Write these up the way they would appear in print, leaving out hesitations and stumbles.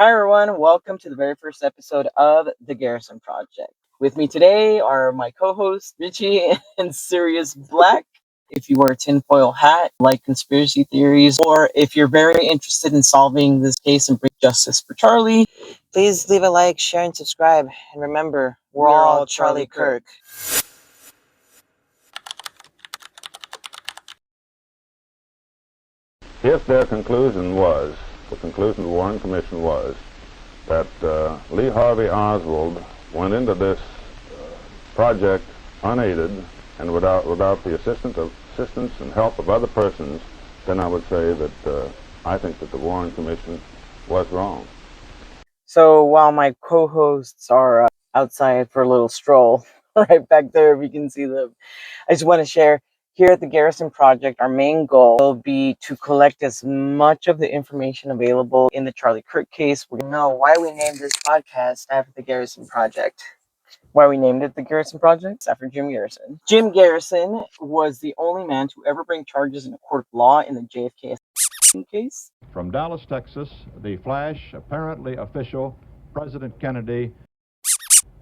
Hi everyone, welcome to the very first episode of the Garrison Project. With me today are my co-hosts Richie and Sirius Black. If you wear a tinfoil hat, like conspiracy theories, or if you're very interested in solving this case and bring justice for Charlie, please leave a like, share, and subscribe. And remember, we're all Charlie Kirk. If their conclusion was, the conclusion of the Warren Commission was, that Lee Harvey Oswald went into this project unaided and without the assistance and help of other persons, then I would say that I think that the Warren Commission was wrong. So while my co-hosts are outside for a little stroll, right back there, if you can see them, I just want to share, here at the Garrison Project, our main goal will be to collect as much of the information available in the Charlie Kirk case. We know why we named this podcast after the Garrison Project. Why we named it the Garrison Project? After Jim Garrison. Jim Garrison was the only man to ever bring charges in a court of law in the JFK assassination case. From Dallas, Texas, the flash, apparently official, President Kennedy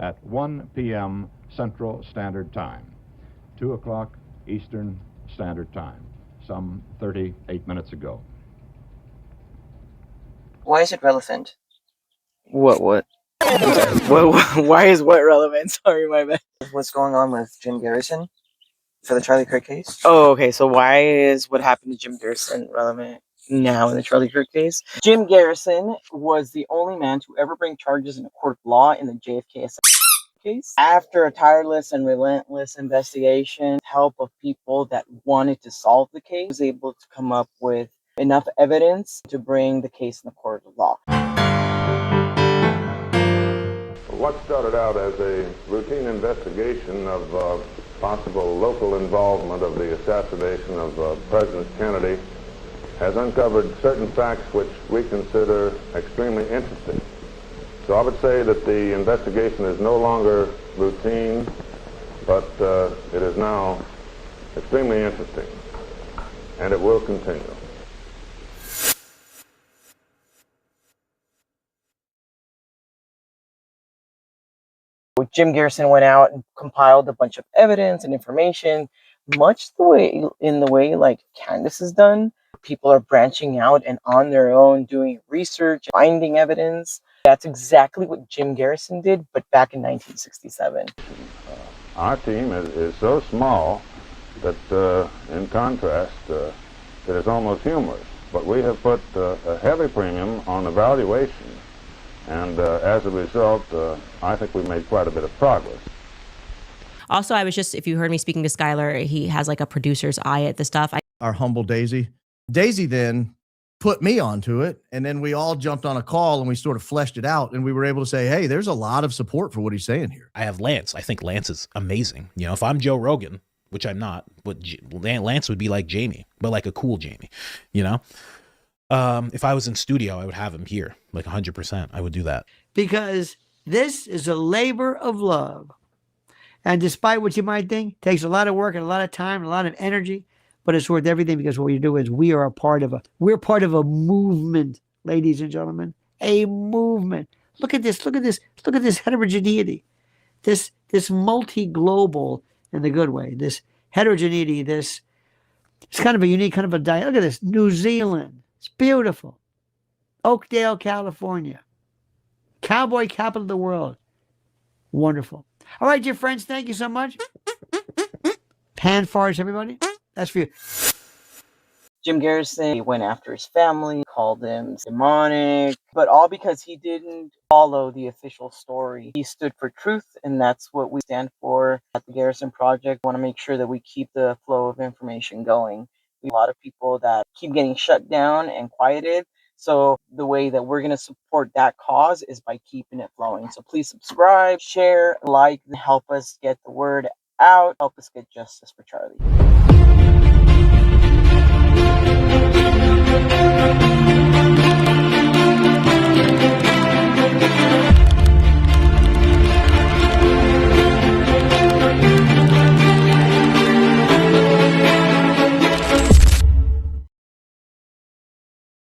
at 1 p.m. Central Standard Time, 2 o'clock Eastern Standard Time, some 38 minutes ago. Why is it relevant? What? Why is what relevant? Sorry, my bad. What's going on with Jim Garrison for the Charlie Kirk case? Oh, okay. So why is what happened to Jim Garrison relevant now in the Charlie Kirk case? Jim Garrison was the only man to ever bring charges in a court of law in the JFK assassination case. After a tireless and relentless investigation, help of people that wanted to solve the case, was able to come up with enough evidence to bring the case in the court of law. What started out as a routine investigation of possible local involvement of the assassination of President Kennedy has uncovered certain facts which we consider extremely interesting. So I would say that the investigation is no longer routine, but it is now extremely interesting, and it will continue. Jim Garrison went out and compiled a bunch of evidence and information, much the way like Candace has done. People are branching out and on their own doing research, finding evidence. That's exactly what Jim Garrison did, but back in 1967. Our team is so small that, in contrast, it is almost humorous. But we have put a heavy premium on evaluation, and as a result, I think we've made quite a bit of progress. Also, if you heard me speaking to Skylar, he has like a producer's eye at the stuff. Our humble Daisy. Daisy then put me onto it, and then we all jumped on a call and we sort of fleshed it out, and we were able to say, hey, there's a lot of support for what he's saying here. I have Lance. I think Lance is amazing. You know, if I'm Joe Rogan, which I'm not, but Lance would be like Jamie, but like a cool Jamie, you know? If I was in studio, I would have him here, like 100%. I would do that. Because this is a labor of love. And despite what you might think, it takes a lot of work and a lot of time and a lot of energy, but it's worth everything, because what we do is we're part of a movement, ladies and gentlemen, a movement. Look at this heterogeneity, this multi-global, in the good way, this heterogeneity, it's kind of a unique kind of a diet. Look at this, New Zealand, it's beautiful. Oakdale, California, cowboy capital of the world, wonderful. All right, dear friends, thank you so much. Pan farts, everybody. That's for you. Jim Garrison went after his family, called them demonic, but all because he didn't follow the official story. He stood for truth, and that's what we stand for at the Garrison Project. We want to make sure that we keep the flow of information going. We have a lot of people that keep getting shut down and quieted. So the way that we're going to support that cause is by keeping it flowing. So please subscribe, share, like, and help us get the word out. Help us get justice for Charlie.